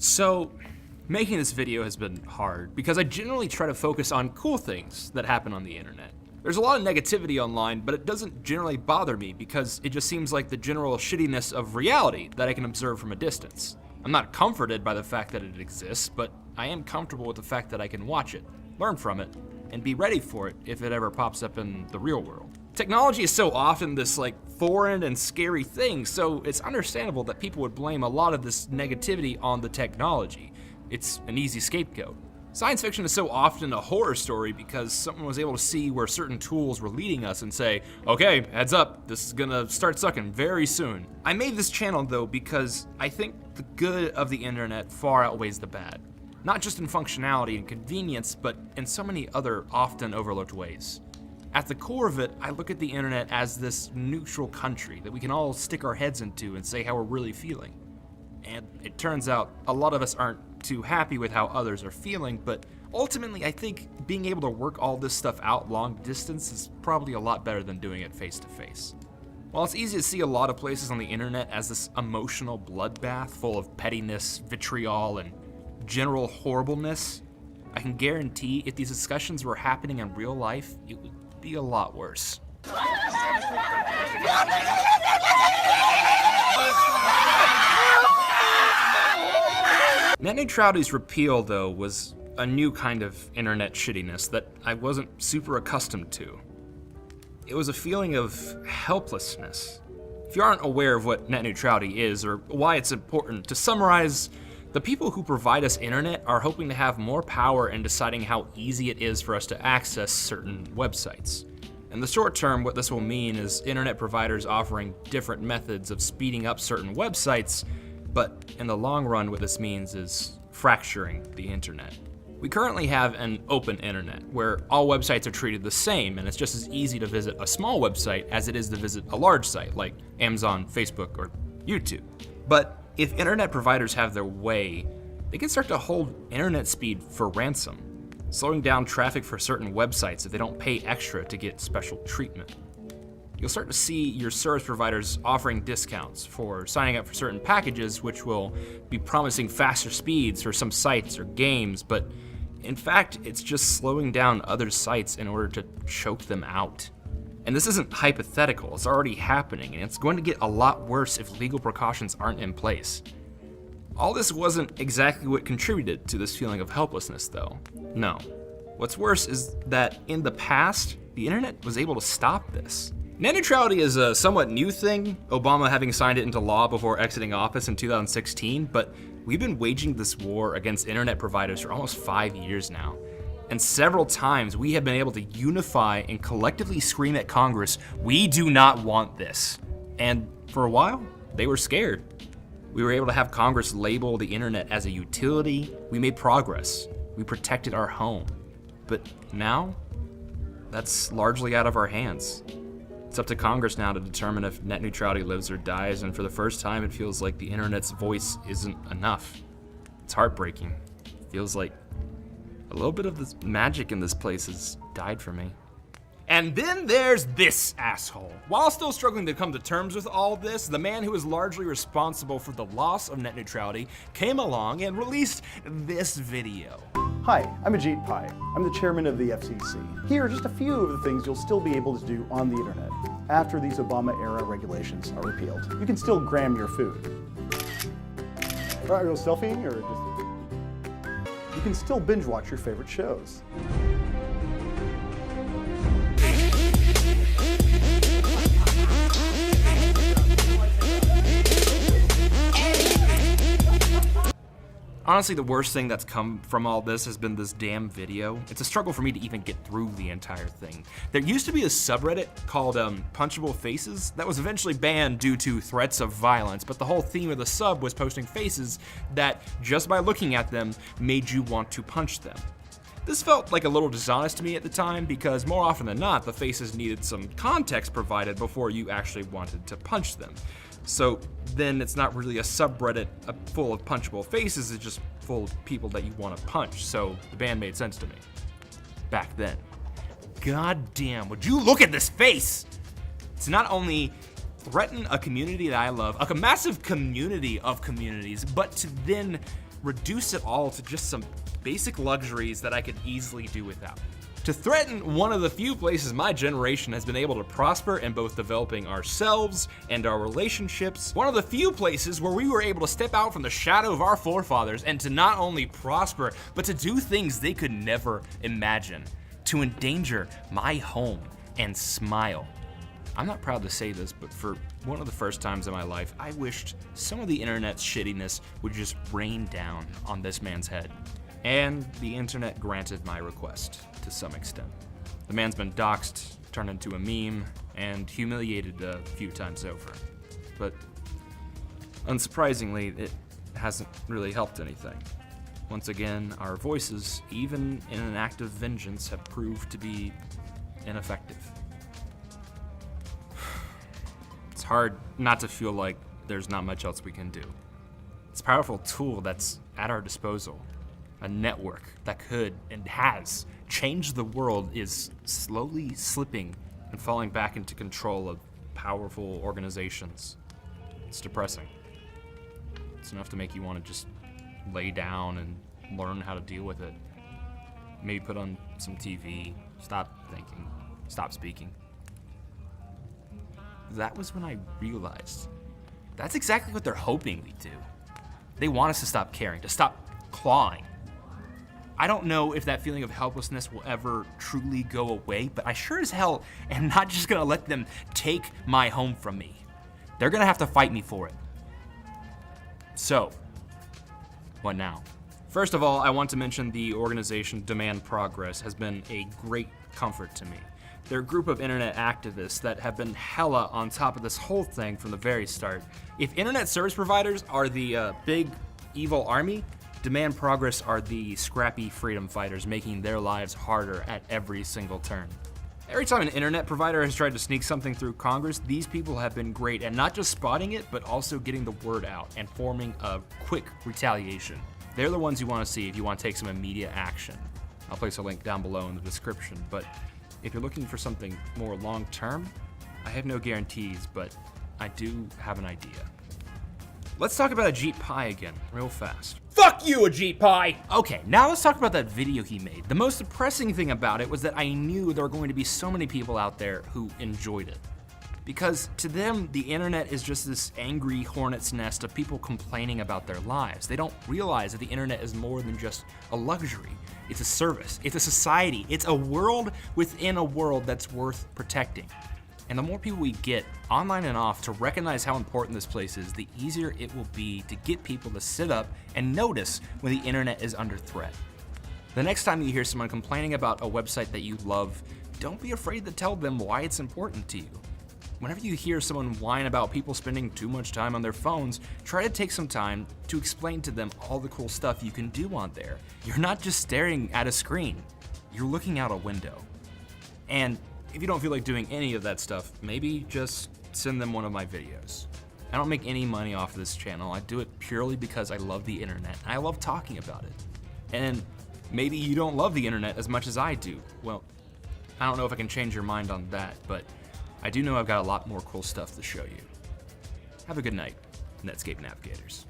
So, making this video has been hard because I generally try to focus on cool things that happen on the internet. There's a lot of negativity online, but it doesn't generally bother me because it just seems like the general shittiness of reality that I can observe from a distance. I'm not comforted by the fact that it exists, but I am comfortable with the fact that I can watch it, learn from it, and be ready for it if it ever pops up in the real world. Technology is so often this foreign and scary thing, so it's understandable that people would blame a lot of this negativity on the technology. It's an easy scapegoat. Science fiction is so often a horror story because someone was able to see where certain tools were leading us and say, okay, heads up, this is gonna start sucking very soon. I made this channel though because I think the good of the internet far outweighs the bad. Not just in functionality and convenience, but in so many other often overlooked ways. At the core of it, I look at the internet as this neutral country that we can all stick our heads into and say how we're really feeling. And it turns out a lot of us aren't too happy with how others are feeling, but ultimately I think being able to work all this stuff out long distance is probably a lot better than doing it face to face. While it's easy to see a lot of places on the internet as this emotional bloodbath full of pettiness, vitriol, and general horribleness, I can guarantee if these discussions were happening in real life, it would be a lot worse. Net neutrality's repeal, though, was a new kind of internet shittiness that I wasn't super accustomed to. It was a feeling of helplessness. If you aren't aware of what net neutrality is or why it's important, to summarize, the people who provide us internet are hoping to have more power in deciding how easy it is for us to access certain websites. In the short term, what this will mean is internet providers offering different methods of speeding up certain websites, but in the long run, what this means is fracturing the internet. We currently have an open internet where all websites are treated the same, and it's just as easy to visit a small website as it is to visit a large site like Amazon, Facebook, or YouTube. But if internet providers have their way, they can start to hold internet speed for ransom, slowing down traffic for certain websites if they don't pay extra to get special treatment. You'll start to see your service providers offering discounts for signing up for certain packages, which will be promising faster speeds for some sites or games, but in fact, it's just slowing down other sites in order to choke them out. And this isn't hypothetical, it's already happening, and it's going to get a lot worse if legal precautions aren't in place. All this wasn't exactly what contributed to this feeling of helplessness, though. No. What's worse is that in the past, the internet was able to stop this. Net neutrality is a somewhat new thing, Obama having signed it into law before exiting office in 2016, but we've been waging this war against internet providers for almost 5 years now. And several times we have been able to unify and collectively scream at Congress, we do not want this. And for a while, they were scared. We were able to have Congress label the internet as a utility. We made progress. We protected our home. But now, that's largely out of our hands. It's up to Congress now to determine if net neutrality lives or dies, and for the first time, it feels like the internet's voice isn't enough. It's heartbreaking. It feels like a little bit of this magic in this place has died for me. And then there's this asshole. While still struggling to come to terms with all this, the man who is largely responsible for the loss of net neutrality came along and released this video. Hi, I'm Ajit Pai. I'm the chairman of the FCC. Here are just a few of the things you'll still be able to do on the internet after these Obama-era regulations are repealed. You can still gram your food. Are you selfieing or just... You can still binge watch your favorite shows. Honestly, the worst thing that's come from all this has been this damn video. It's a struggle for me to even get through the entire thing. There used to be a subreddit called Punchable Faces that was eventually banned due to threats of violence, but the whole theme of the sub was posting faces that, just by looking at them, made you want to punch them. This felt like a little dishonest to me at the time because more often than not, the faces needed some context provided before you actually wanted to punch them. So then it's not really a subreddit full of punchable faces, it's just full of people that you want to punch. So the ban made sense to me back then. God damn, would you look at this face? To not only threaten a community that I love, a massive community of communities, but to then reduce it all to just some basic luxuries that I could easily do without. To threaten one of the few places my generation has been able to prosper in both developing ourselves and our relationships, one of the few places where we were able to step out from the shadow of our forefathers and to not only prosper, but to do things they could never imagine, to endanger my home and smile. I'm not proud to say this, but for one of the first times in my life, I wished some of the internet's shittiness would just rain down on this man's head. And the internet granted my request to some extent. The man's been doxxed, turned into a meme, and humiliated a few times over. But unsurprisingly, it hasn't really helped anything. Once again, our voices, even in an act of vengeance, have proved to be ineffective. It's hard not to feel like there's not much else we can do. It's a powerful tool that's at our disposal. A network that could and has changed the world is slowly slipping and falling back into control of powerful organizations. It's depressing. It's enough to make you want to just lay down and learn how to deal with it. Maybe put on some TV, stop thinking, stop speaking. That was when I realized that's exactly what they're hoping we do. They want us to stop caring, to stop clawing. I don't know if that feeling of helplessness will ever truly go away, but I sure as hell am not just gonna let them take my home from me. They're gonna have to fight me for it. So, what now? First of all, I want to mention the organization Demand Progress has been a great comfort to me. They're a group of internet activists that have been hella on top of this whole thing from the very start. If internet service providers are the big evil army, Demand Progress are the scrappy freedom fighters making their lives harder at every single turn. Every time an internet provider has tried to sneak something through Congress, these people have been great at not just spotting it, but also getting the word out and forming a quick retaliation. They're the ones you want to see if you want to take some immediate action. I'll place a link down below in the description, but if you're looking for something more long-term, I have no guarantees, but I do have an idea. Let's talk about Ajit Pai again, real fast. Fuck you, Ajit Pai! Okay, now let's talk about that video he made. The most depressing thing about it was that I knew there were going to be so many people out there who enjoyed it. Because to them, the internet is just this angry hornet's nest of people complaining about their lives. They don't realize that the internet is more than just a luxury. It's a service, it's a society, it's a world within a world that's worth protecting. And the more people we get, online and off, to recognize how important this place is, the easier it will be to get people to sit up and notice when the internet is under threat. The next time you hear someone complaining about a website that you love, don't be afraid to tell them why it's important to you. Whenever you hear someone whine about people spending too much time on their phones, try to take some time to explain to them all the cool stuff you can do on there. You're not just staring at a screen, you're looking out a window. And if you don't feel like doing any of that stuff, maybe just send them one of my videos. I don't make any money off of this channel. I do it purely because I love the internet and I love talking about it. And maybe you don't love the internet as much as I do. Well, I don't know if I can change your mind on that, but I do know I've got a lot more cool stuff to show you. Have a good night, Netscape Navigators.